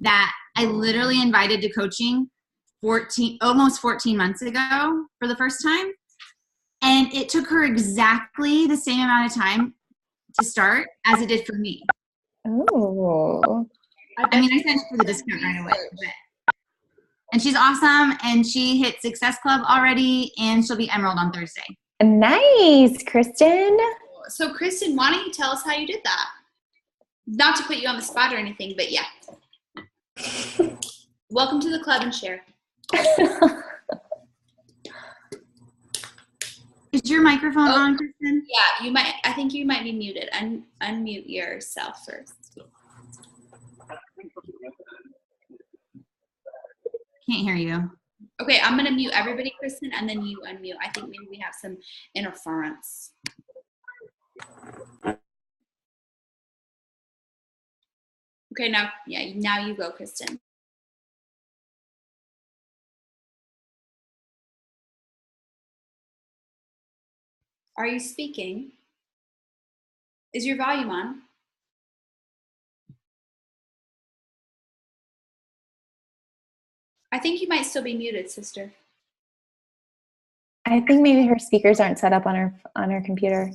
that I literally invited to coaching almost 14 months ago for the first time. And it took her exactly the same amount of time to start as it did for me. Oh. I mean, I signed up for the discount right away. And she's awesome. And she hit Success Club already. And she'll be Emerald on Thursday. Nice, Kristen. So, Kristen, why don't you tell us how you did that? Not to put you on the spot or anything, but yeah. Welcome to the club and share. Is your microphone on, Kristen? Yeah, you might. I think you might be muted. Unmute yourself first. Can't hear you. Okay, I'm going to mute everybody, Kristen, and then you unmute. I think maybe we have some interference. Okay, now you go, Kristen. Are you speaking? Is your volume on? I think you might still be muted, sister. I think maybe her speakers aren't set up on her computer.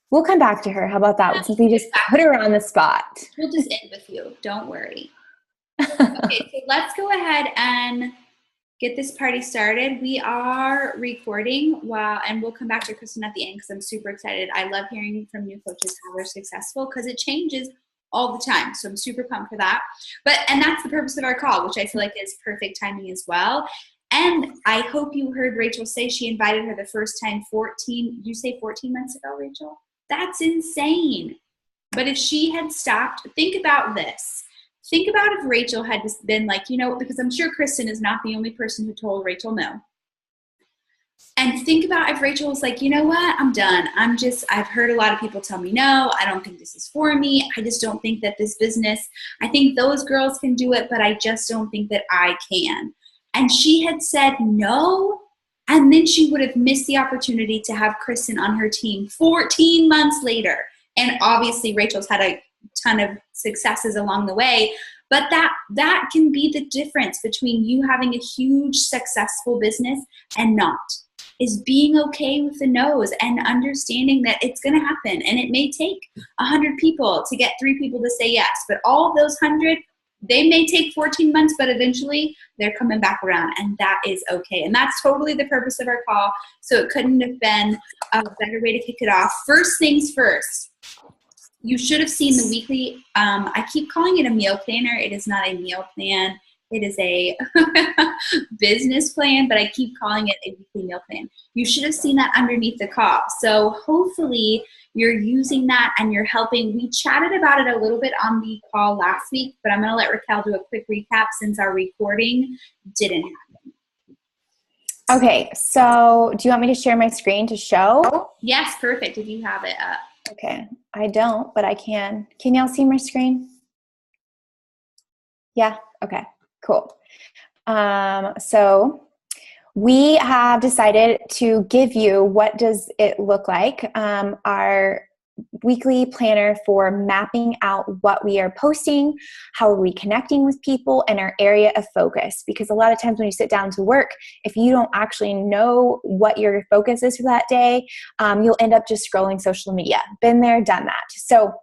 We'll come back to her. How about that? Since we just put her on the spot. We'll just end with you. Don't worry. Okay, so let's go ahead and get this party started. We are recording and we'll come back to Kristen at the end because I'm super excited. I love hearing from new coaches how they're successful because it changes all the time. So I'm super pumped for that. And that's the purpose of our call, which I feel like is perfect timing as well. And I hope you heard Rachel say she invited her the first time 14 months ago, Rachel? That's insane. But if she had stopped, think about this. Think about if Rachel had just been like, because I'm sure Kristen is not the only person who told Rachel no. And think about if Rachel was like, you know what, I'm done. I've heard a lot of people tell me no, I don't think this is for me. I just don't think that this business, I think those girls can do it, but I just don't think that I can. And she had said no, and then she would have missed the opportunity to have Kristen on her team 14 months later. And obviously Rachel's had a ton of successes along the way, but that can be the difference between you having a huge successful business and not, is being okay with the no's and understanding that it's going to happen. And it may take 100 people to get 3 people to say yes, but all of those 100, they may take 14 months, but eventually they're coming back around, and that is okay. And that's totally the purpose of our call. So it couldn't have been a better way to kick it off. First things first, you should have seen the weekly, I keep calling it a meal planner. It is not a meal plan. It is a business plan, but I keep calling it a weekly meal plan. You should have seen that underneath the call. So hopefully you're using that and you're helping. We chatted about it a little bit on the call last week, but I'm going to let Raquel do a quick recap since our recording didn't happen. Okay, so do you want me to share my screen to show? Yes, perfect, if you have it up. Okay, I don't, but I can. Can y'all see my screen? Yeah, okay, cool. So we have decided to give you what does it look like, our weekly planner for mapping out what we are posting, how are we connecting with people, and our area of focus. Because a lot of times when you sit down to work, if you don't actually know what your focus is for that day, you'll end up just scrolling social media. Been there, done that. So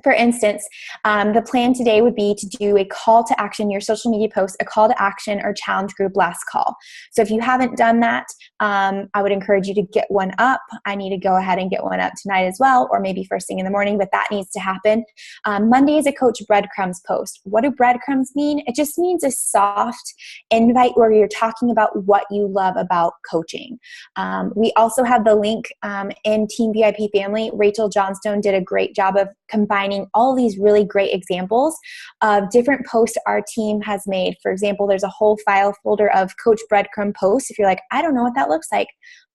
for instance, the plan today would be to do a call to action, your social media post, a call to action or challenge group last call. So if you haven't done that, I would encourage you to get one up. I need to go ahead and get one up tonight as well, or maybe first thing in the morning, but that needs to happen. Monday is a coach breadcrumbs post. What do breadcrumbs mean? It just means a soft invite where you're talking about what you love about coaching. We also have the link in Team VIP Family. Rachel Johnstone did a great job of combining all these really great examples of different posts our team has made. For example, there's a whole file folder of Coach Breadcrumb posts. If you're like, I don't know what that looks like,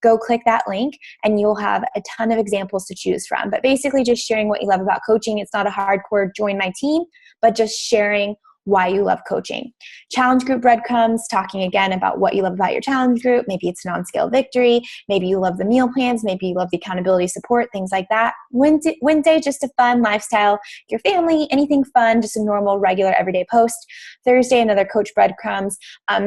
go click that link and you'll have a ton of examples to choose from. But basically just sharing what you love about coaching. It's not a hardcore join my team, but just sharing why you love coaching. Challenge group breadcrumbs, talking again about what you love about your challenge group. Maybe it's non-scale victory. Maybe you love the meal plans. Maybe you love the accountability support, things like that. Wednesday, just a fun lifestyle, your family, anything fun, just a normal, regular, everyday post. Thursday, another coach breadcrumbs.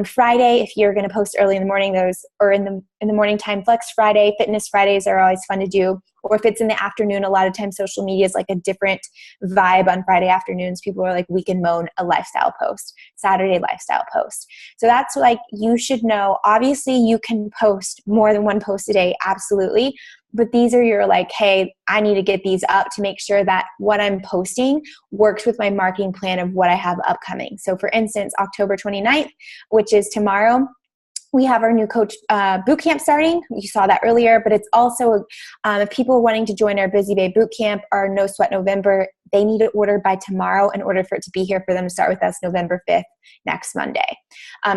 Friday, if you're going to post early in the morning, or in the morning time, Flex Friday, Fitness Fridays are always fun to do. Or if it's in the afternoon, a lot of times social media is like a different vibe on Friday afternoons. People are like, we can moan a lifestyle post, Saturday lifestyle post. So that's like, you should know, obviously you can post more than one post a day, absolutely. But these are your like, hey, I need to get these up to make sure that what I'm posting works with my marketing plan of what I have upcoming. So for instance, October 29th, which is tomorrow, we have our new coach bootcamp starting. You saw that earlier, but it's also if people wanting to join our Busy Babe bootcamp, our No Sweat November, they need to order by tomorrow in order for it to be here for them to start with us November 5th, next Monday.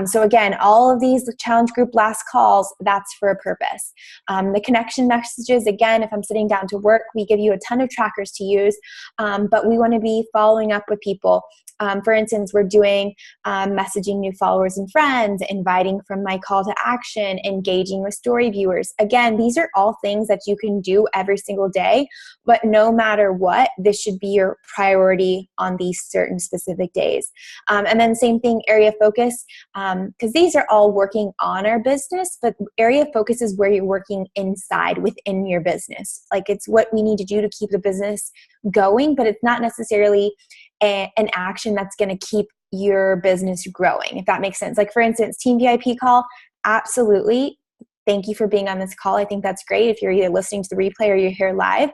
So again, all of these challenge group last calls, that's for a purpose. The connection messages, again, if I'm sitting down to work, we give you a ton of trackers to use, but we want to be following up with people. For instance, we're doing messaging new followers and friends, inviting from my call to action, engaging with story viewers. Again, these are all things that you can do every single day, but no matter what, this should be your priority on these certain specific days. And then same thing, area focus, because these are all working on our business, but area focus is where you're working inside within your business. Like it's what we need to do to keep the business going, but it's not necessarily an action that's going to keep your business growing, if that makes sense. Like for instance, Team VIP call, absolutely. Thank you for being on this call. I think that's great if you're either listening to the replay or you're here live.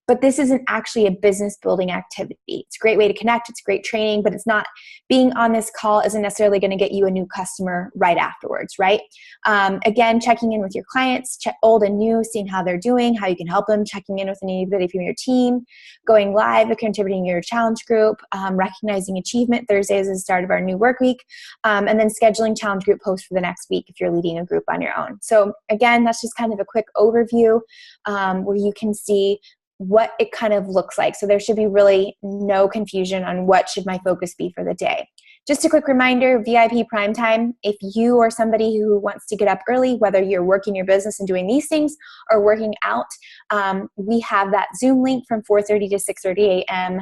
But this isn't actually a business building activity. It's a great way to connect. It's great training, but it's not, being on this call isn't necessarily going to get you a new customer right afterwards, right? Again, checking in with your clients, old and new, seeing how they're doing, how you can help them, checking in with anybody from your team, going live, contributing to your challenge group, recognizing achievement. Thursday is the start of our new work week, and then scheduling challenge group posts for the next week if you're leading a group on your own. So again, that's just kind of a quick overview where you can see what it kind of looks like. So there should be really no confusion on what should my focus be for the day. Just a quick reminder, VIP Prime Time, if you are somebody who wants to get up early, whether you're working your business and doing these things or working out, we have that Zoom link from 4:30 to 6:30 a.m.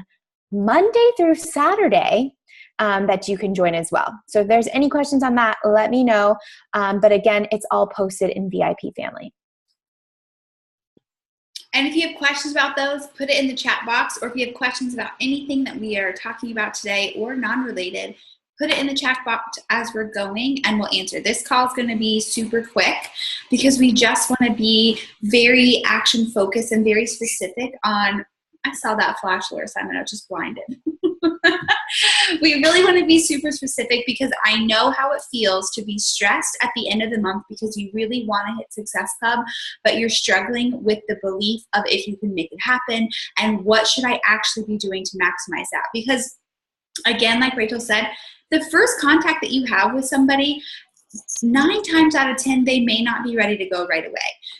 Monday through Saturday that you can join as well. So if there's any questions on that, let me know. But again, it's all posted in VIP Family. And if you have questions about those, put it in the chat box, or if you have questions about anything that we are talking about today or non-related, put it in the chat box as we're going and we'll answer. This call is going to be super quick because we just want to be very action focused and very specific on, I saw that flash, Laura Simon, I was just blinded. We really want to be super specific because I know how it feels to be stressed at the end of the month because you really want to hit Success Club, but you're struggling with the belief of if you can make it happen and what should I actually be doing to maximize that. Because again, like Rachel said, the first contact that you have with somebody, 9 times out of 10, they may not be ready to go right away.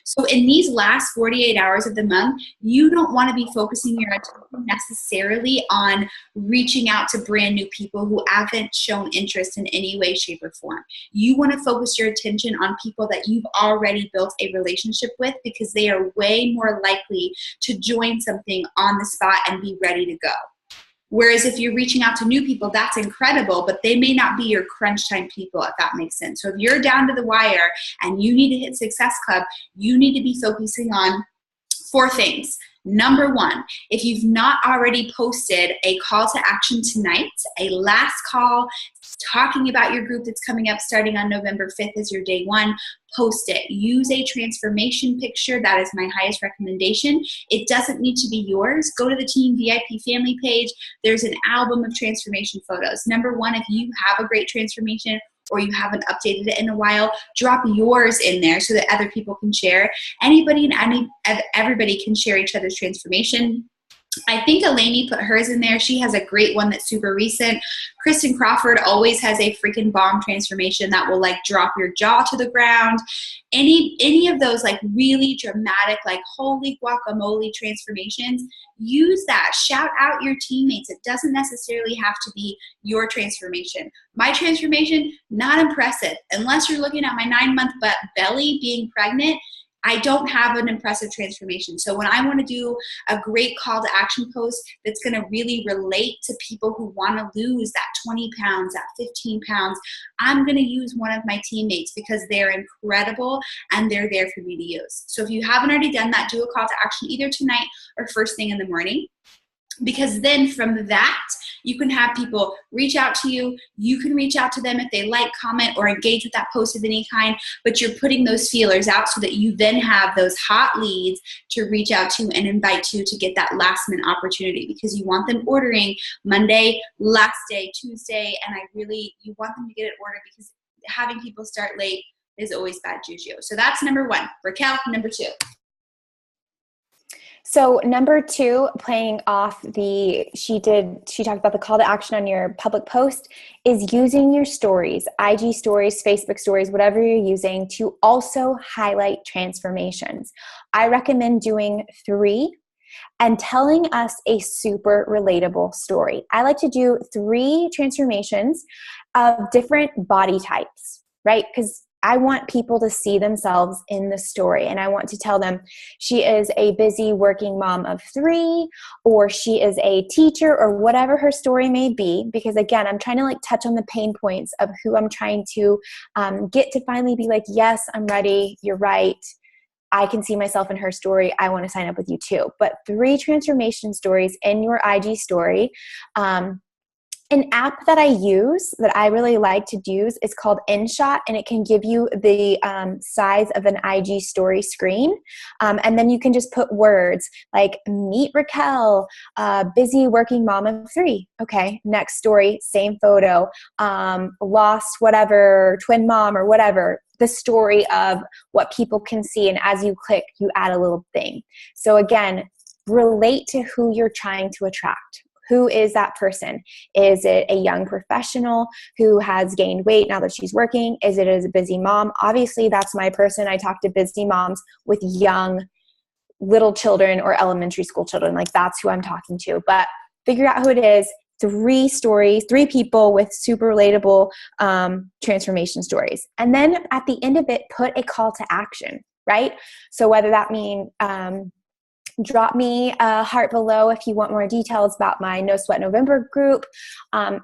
So in these last 48 hours of the month, you don't want to be focusing your attention necessarily on reaching out to brand new people who haven't shown interest in any way, shape, or form. You want to focus your attention on people that you've already built a relationship with because they are way more likely to join something on the spot and be ready to go. Whereas if you're reaching out to new people, that's incredible, but they may not be your crunch time people, if that makes sense. So if you're down to the wire and you need to hit Success Club, you need to be focusing on 4 things. Number 1, if you've not already posted a call to action tonight, a last call talking about your group that's coming up starting on November 5th is your day 1, post it. Use a transformation picture. That is my highest recommendation. It doesn't need to be yours. Go to the Team VIP family page. There's an album of transformation photos. Number 1, if you have a great transformation or you haven't updated it in a while, drop yours in there so that other people can share. Anybody and everybody can share each other's transformation. I think Eleni put hers in there. She has a great one that's super recent. Kristen Crawford always has a freaking bomb transformation that will like drop your jaw to the ground. Any of those like really dramatic, like holy guacamole transformations, use that. Shout out your teammates. It doesn't necessarily have to be your transformation. My transformation, not impressive. Unless you're looking at my 9-month belly being pregnant, I don't have an impressive transformation. So when I want to do a great call to action post that's going to really relate to people who want to lose that 20 pounds, that 15 pounds, I'm going to use one of my teammates because they're incredible and they're there for me to use. So if you haven't already done that, do a call to action either tonight or first thing in the morning. Because then from that, you can have people reach out to you. You can reach out to them if they like, comment, or engage with that post of any kind. But you're putting those feelers out so that you then have those hot leads to reach out to and invite to get that last minute opportunity, because you want them ordering Monday, last day, Tuesday, and you want them to get it ordered, because having people start late is always bad juju. So that's number one. Raquel, number two. So number two, playing off she talked about the call to action on your public post, is using your stories, IG stories, Facebook stories, whatever you're using, to also highlight transformations. I recommend doing 3 and telling us a super relatable story. I like to do 3 transformations of different body types, right? Because I want people to see themselves in the story, and I want to tell them she is a busy working mom of 3, or she is a teacher, or whatever her story may be, because again, I'm trying to like touch on the pain points of who I'm trying to get to finally be like, yes, I'm ready. You're right. I can see myself in her story. I want to sign up with you too. But 3 transformation stories in your IG story. An app that I use that I really like to use is called InShot, and it can give you the size of an IG story screen. And then you can just put words like meet Raquel, busy working mom of 3. Okay, next story, same photo, lost whatever, twin mom or whatever. The story of what people can see. And as you click, you add a little thing. So again, relate to who you're trying to attract. Who is that person? Is it a young professional who has gained weight now that she's working? Is it a busy mom? Obviously, that's my person. I talk to busy moms with young little children or elementary school children. Like, that's who I'm talking to. But figure out who it is. 3 stories, 3 people with super relatable transformation stories. And then at the end of it, put a call to action, right? So whether that means drop me a heart below if you want more details about my No Sweat November group.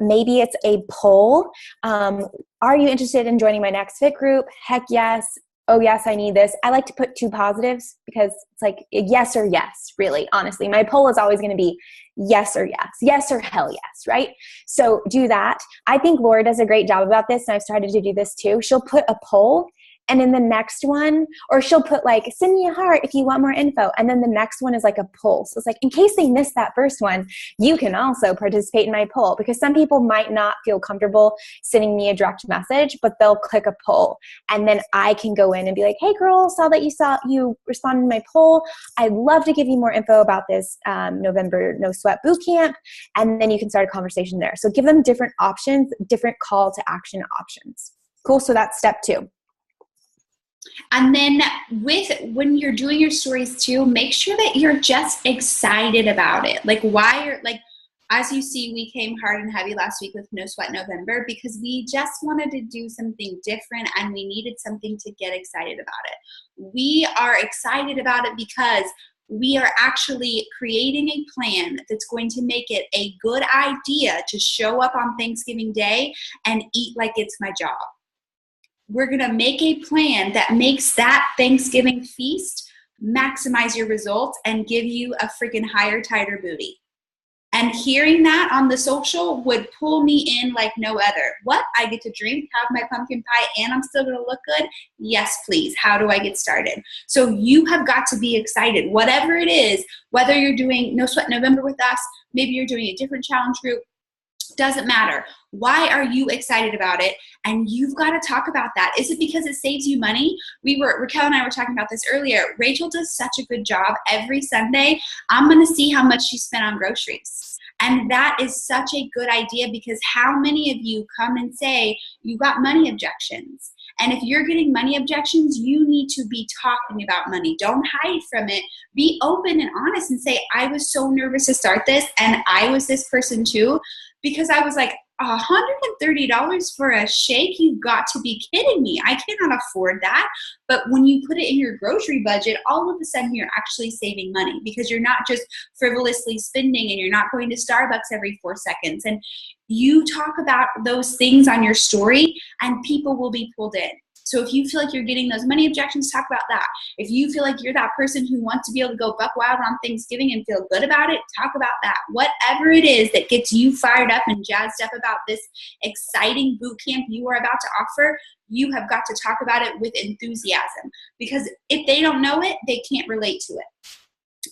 Maybe it's a poll. Are you interested in joining my Next Fit group? Heck yes. Oh yes, I need this. I like to put 2 positives because it's like yes or yes, really, honestly. My poll is always going to be yes or yes, yes or hell yes, right? So do that. I think Laura does a great job about this, and I've started to do this too. She'll put a poll, and in the next one, or she'll put like, send me a heart if you want more info. And then the next one is like a poll. So it's like, in case they missed that first one, you can also participate in my poll, because some people might not feel comfortable sending me a direct message, but they'll click a poll. And then I can go in and be like, hey girl, saw that you responded to my poll. I'd love to give you more info about this November No Sweat Bootcamp. And then you can start a conversation there. So give them different options, different call to action options. Cool. So that's step 2. And then when you're doing your stories too, make sure that you're just excited about it. Like, as you see, we came hard and heavy last week with No Sweat November because we just wanted to do something different and we needed something to get excited about it. We are excited about it because we are actually creating a plan that's going to make it a good idea to show up on Thanksgiving Day and eat like it's my job. We're going to make a plan that makes that Thanksgiving feast maximize your results and give you a freaking higher, tighter booty. And hearing that on the social would pull me in like no other. What? I get to drink, have my pumpkin pie, and I'm still going to look good? Yes, please. How do I get started? So you have got to be excited. Whatever it is, whether you're doing No Sweat November with us, maybe you're doing a different challenge group, Doesn't matter. Why are you excited about it? And you've got to talk about that. Is it because it saves you money? Raquel and I were talking about this earlier. Rachel does such a good job. Every Sunday, I'm going to see how much she spent on groceries. And that is such a good idea, because how many of you come and say you got money objections? And if you're getting money objections, you need to be talking about money. Don't hide from it. Be open and honest and say, I was so nervous to start this, and I was this person too, because I was like, $130 for a shake? You've got to be kidding me. I cannot afford that. But when you put it in your grocery budget, all of a sudden you're actually saving money, because you're not just frivolously spending, and you're not going to Starbucks every 4 seconds. And you talk about those things on your story, and people will be pulled in. So if you feel like you're getting those money objections, talk about that. If you feel like you're that person who wants to be able to go buck wild on Thanksgiving and feel good about it, talk about that. Whatever it is that gets you fired up and jazzed up about this exciting boot camp you are about to offer, you have got to talk about it with enthusiasm, because if they don't know it, they can't relate to it.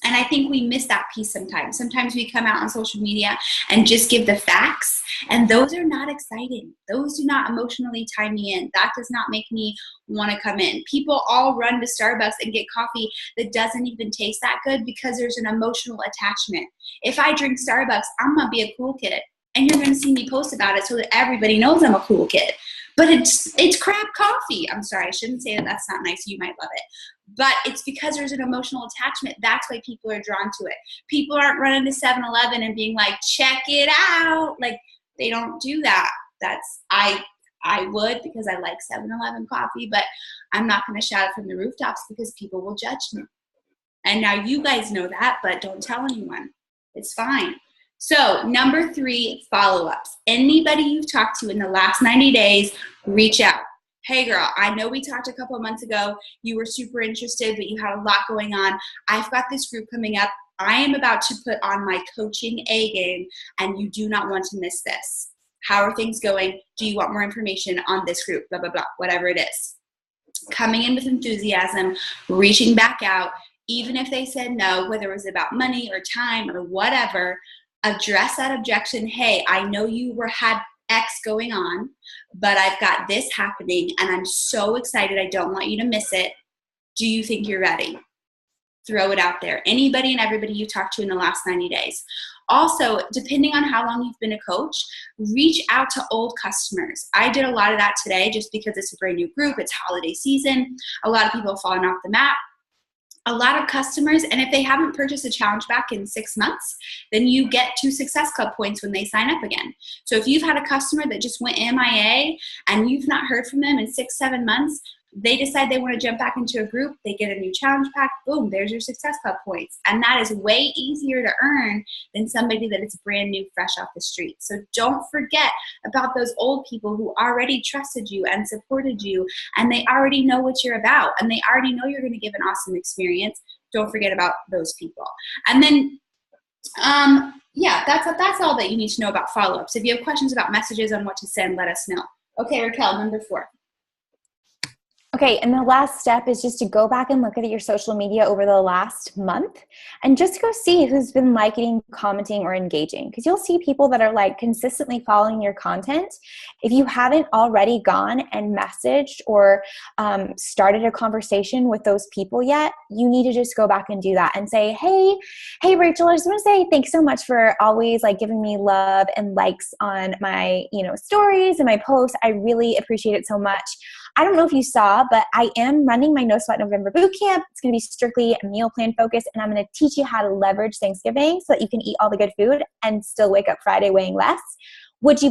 And I think we miss that piece sometimes. Sometimes we come out on social media and just give the facts, and those are not exciting. Those do not emotionally tie me in. That does not make me want to come in. People all run to Starbucks and get coffee that doesn't even taste that good because there's an emotional attachment. If I drink Starbucks, I'm going to be a cool kid, and you're going to see me post about it so that everybody knows I'm a cool kid. But it's crap coffee. I'm sorry, I shouldn't say that. That's not nice. You might love it. But it's because there's an emotional attachment. That's why people are drawn to it. People aren't running to 7-Eleven and being like, check it out. Like, they don't do that. I would, because I like 7-Eleven coffee, but I'm not going to shout it from the rooftops because people will judge me. And now you guys know that, but don't tell anyone. It's fine. So number 3, follow-ups. Anybody you've talked to in the last 90 days, reach out. Hey girl, I know we talked a couple of months ago. You were super interested, but you had a lot going on. I've got this group coming up. I am about to put on my coaching A game, and you do not want to miss this. How are things going? Do you want more information on this group? Blah, blah, blah, whatever it is. Coming in with enthusiasm, reaching back out, even if they said no, whether it was about money or time or whatever, address that objection. Hey, I know you had X going on, but I've got this happening, and I'm so excited. I don't want you to miss it. Do you think you're ready? Throw it out there. Anybody and everybody you talked to in the last 90 days. Also, depending on how long you've been a coach, reach out to old customers. I did a lot of that today just because it's a brand new group. It's holiday season. A lot of people have fallen off the map. A lot of customers, and if they haven't purchased a challenge back in 6 months, then you get 2 Success Club points when they sign up again. So if you've had a customer that just went MIA and you've not heard from them in 6-7 months, they decide they want to jump back into a group, they get a new challenge pack, boom, there's your Success Club points. And that is way easier to earn than somebody that is brand new, fresh off the street. So don't forget about those old people who already trusted you and supported you, and they already know what you're about, and they already know you're going to give an awesome experience. Don't forget about those people. And then, yeah, that's all that you need to know about follow-ups. If you have questions about messages on what to send, let us know. Okay, Raquel, number 4. Okay, and the last step is just to go back and look at your social media over the last month and just go see who's been liking, commenting, or engaging, because you'll see people that are like consistently following your content. If you haven't already gone and messaged or started a conversation with those people yet, you need to just go back and do that and say, hey Rachel, I just want to say thanks so much for always like giving me love and likes on my stories and my posts. I really appreciate it so much. I don't know if you saw, but I am running my No Sweat November Bootcamp. It's going to be strictly meal plan focused, and I'm going to teach you how to leverage Thanksgiving so that you can eat all the good food and still wake up Friday weighing less. Would you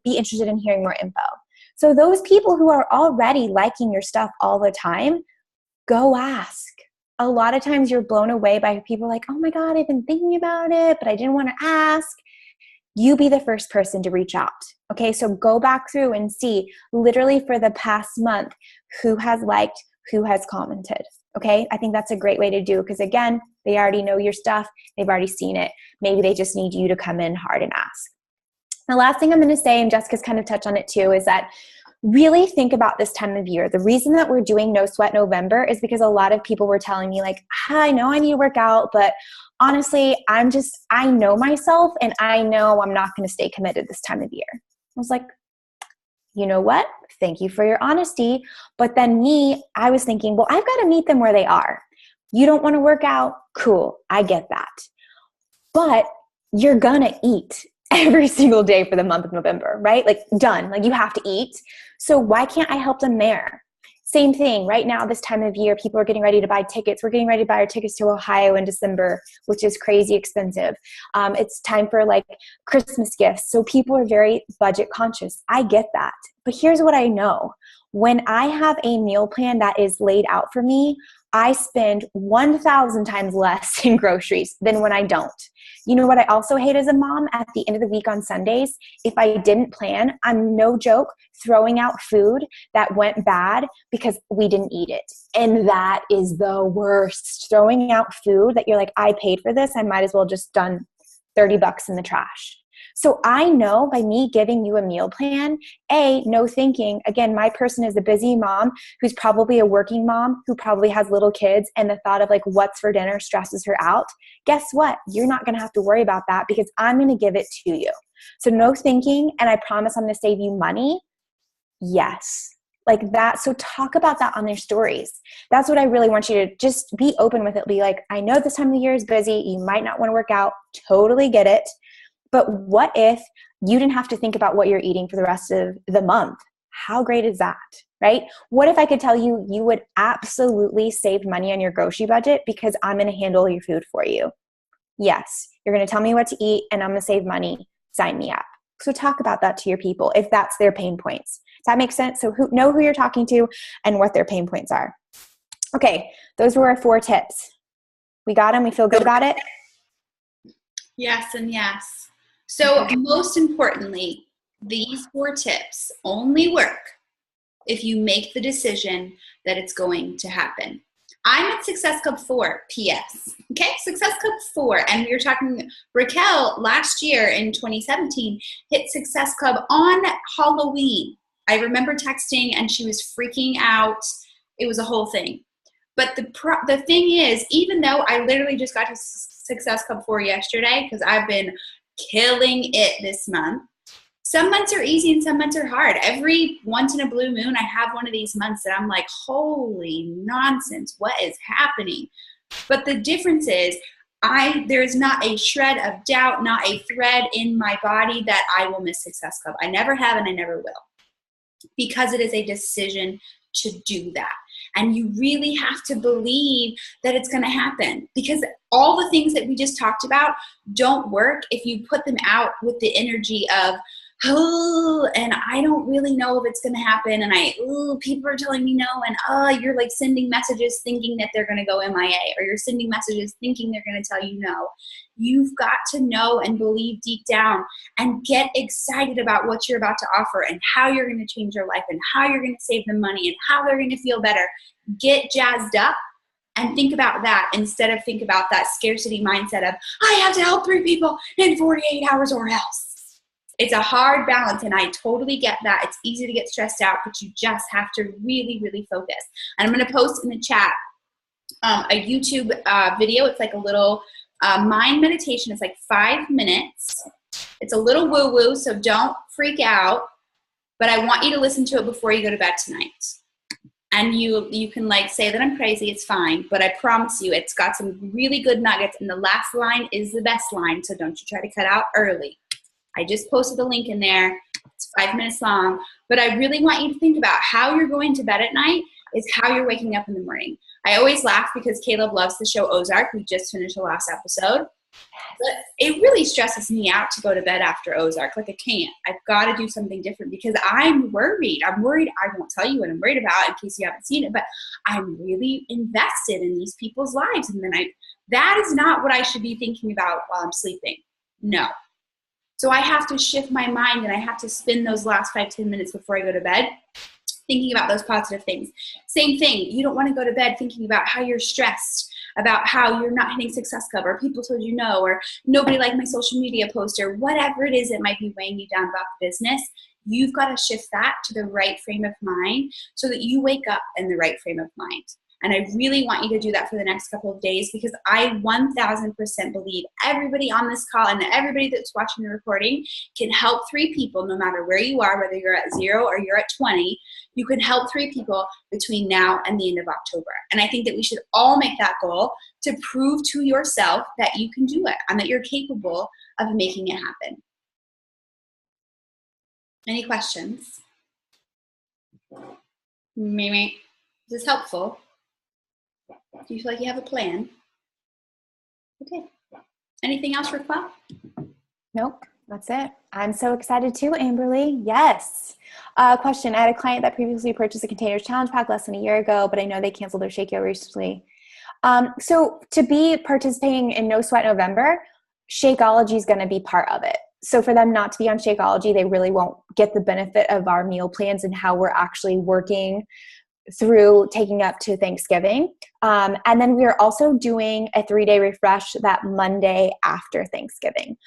be interested in hearing more info? So those people who are already liking your stuff all the time, go ask. A lot of times you're blown away by people like, oh my God, I've been thinking about it, but I didn't want to ask. You be the first person to reach out. Okay, so go back through and see literally for the past month who has liked, who has commented. Okay, I think that's a great way to do, because again, they already know your stuff. They've already seen it. Maybe they just need you to come in hard and ask. The last thing I'm going to say, and Jessica's kind of touched on it too, is that really think about this time of year. The reason that we're doing No Sweat November is because a lot of people were telling me like, I know I need to work out, but honestly, I know myself and I know I'm not going to stay committed this time of year. I was like, you know what? Thank you for your honesty. But then I was thinking, well, I've got to meet them where they are. You don't want to work out? Cool. I get that. But you're going to eat every single day for the month of November, right? Like done, like you have to eat. So why can't I help them there? Same thing right now, this time of year, people are getting ready to buy tickets. We're getting ready to buy our tickets to Ohio in December, which is crazy expensive. It's time for like Christmas gifts. So people are very budget conscious. I get that. But here's what I know. When I have a meal plan that is laid out for me, I spend 1,000 times less in groceries than when I don't. You know what I also hate as a mom? At the end of the week on Sundays, if I didn't plan, I'm no joke throwing out food that went bad because we didn't eat it. And that is the worst. Throwing out food that you're like, I paid for this, I might as well just done $30 in the trash. So I know by me giving you a meal plan, no thinking. Again, my person is a busy mom who's probably a working mom who probably has little kids, and the thought of like what's for dinner stresses her out. Guess what? You're not going to have to worry about that because I'm going to give it to you. So no thinking, and I promise I'm going to save you money. Yes. Like that. So talk about that on their stories. That's what I really want you to just be open with it. Be like, I know this time of the year is busy. You might not want to work out. Totally get it. But what if you didn't have to think about what you're eating for the rest of the month? How great is that, right? What if I could tell you, you would absolutely save money on your grocery budget because I'm going to handle your food for you? Yes, you're going to tell me what to eat and I'm going to save money. Sign me up. So talk about that to your people if that's their pain points. Does that make sense? So know who you're talking to and what their pain points are. Okay, those were our 4 tips. We got them? We feel good about it? Yes and yes. So most importantly, these 4 tips only work if you make the decision that it's going to happen. I'm at Success Club 4, PS. Okay, Success Club 4. And we were talking, Raquel last year in 2017 hit Success Club on Halloween. I remember texting and she was freaking out. It was a whole thing. But the thing is, even though I literally just got to Success Club 4 yesterday, because I've been killing it this month, some months are easy and some months are hard. Every once in a blue moon, I have one of these months that I'm like, holy nonsense, what is happening? But the difference is, there is not a shred of doubt, not a thread in my body that I will miss Success Club. I never have and I never will. Because it is a decision to do that. And you really have to believe that it's going to happen, because all the things that we just talked about don't work if you put them out with the energy of, oh, and I don't really know if it's going to happen. And people are telling me no. And you're like sending messages thinking that they're going to go MIA, or you're sending messages thinking they're going to tell you no. You've got to know and believe deep down and get excited about what you're about to offer and how you're going to change your life and how you're going to save them money and how they're going to feel better. Get jazzed up and think about that instead of think about that scarcity mindset of, I have to help 3 people in 48 hours or else. It's a hard balance, and I totally get that. It's easy to get stressed out, but you just have to really, really focus. And I'm going to post in the chat a YouTube video. It's like a little mind meditation. It's like 5 minutes. It's a little woo-woo, so don't freak out. But I want you to listen to it before you go to bed tonight. And you can like say that I'm crazy, it's fine. But I promise you, it's got some really good nuggets. And the last line is the best line, so don't you try to cut out early. I just posted the link in there. It's 5 minutes long. But I really want you to think about how you're going to bed at night is how you're waking up in the morning. I always laugh because Caleb loves the show Ozark. We just finished the last episode. But it really stresses me out to go to bed after Ozark. Like, I can't. I've got to do something different because I'm worried. I'm worried. I won't tell you what I'm worried about in case you haven't seen it, but I'm really invested in these people's lives. And then that is not what I should be thinking about while I'm sleeping. No. So I have to shift my mind, and I have to spend those last 5-10 minutes before I go to bed thinking about those positive things. Same thing. You don't want to go to bed thinking about how you're stressed, about how you're not hitting Success Club, or people told you no, or nobody liked my social media post, or whatever it is that might be weighing you down about the business. You've got to shift that to the right frame of mind so that you wake up in the right frame of mind. And I really want you to do that for the next couple of days, because I 1000% believe everybody on this call and everybody that's watching the recording can help 3 people, no matter where you are, whether you're at 0 or you're at 20. You can help 3 people between now and the end of October. And I think that we should all make that goal to prove to yourself that you can do it and that you're capable of making it happen. Any questions? Mimi, is this helpful? Do you feel like you have a plan? Okay. Anything else, Raquel? Nope, that's it. I'm so excited too, Amberly. Yes. Question. I had a client that previously purchased a Containers Challenge Pack less than a year ago, but I know they canceled their Shakeout recently. So to be participating in No Sweat November, Shakeology is going to be part of it. So for them not to be on Shakeology, they really won't get the benefit of our meal plans and how we're actually working through taking up to Thanksgiving. And then we are also doing a 3-day refresh that Monday after Thanksgiving.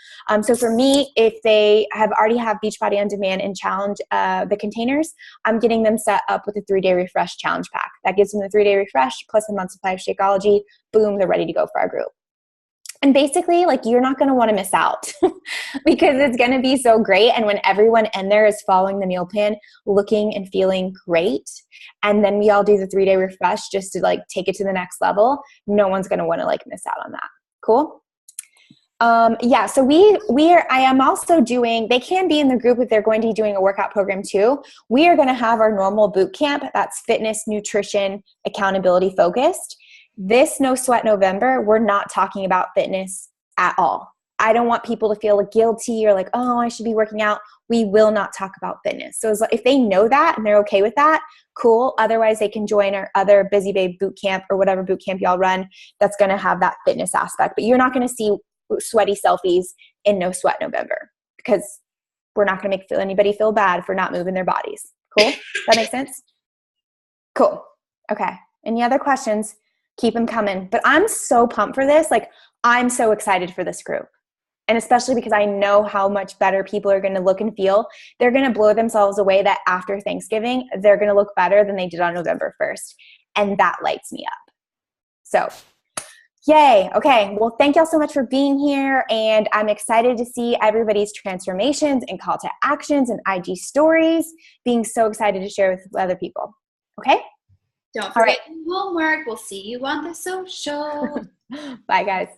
So for me, if they already have Beachbody On Demand and Challenge, the containers, I'm getting them set up with a 3-day refresh challenge pack. That gives them the 3-day refresh plus a month supply of Shakeology. Boom, they're ready to go for our group. And basically, like, you're not going to want to miss out because it's going to be so great. And when everyone in there is following the meal plan, looking and feeling great, and then we all do the 3-day refresh just to like take it to the next level, no one's going to want to like miss out on that. Cool. Yeah. So I am also doing, they can be in the group if they're going to be doing a workout program too. We are going to have our normal boot camp. That's fitness, nutrition, accountability focused. This No Sweat November, we're not talking about fitness at all. I don't want people to feel guilty or like, oh, I should be working out. We will not talk about fitness. So if they know that and they're okay with that, cool. Otherwise, they can join our other Busy Babe boot camp or whatever boot camp y'all run that's going to have that fitness aspect. But you're not going to see sweaty selfies in No Sweat November because we're not going to make anybody feel bad for not moving their bodies. Cool? That makes sense? Cool. Okay. Any other questions? Keep them coming. But I'm so pumped for this. Like, I'm so excited for this group. And especially because I know how much better people are going to look and feel. They're going to blow themselves away that after Thanksgiving, they're going to look better than they did on November 1st. And that lights me up. So, yay. Okay. Well, thank y'all so much for being here. And I'm excited to see everybody's transformations and call to actions and IG stories. Being so excited to share with other people. Okay? Don't forget your homework. We'll see you on the social. Bye, guys.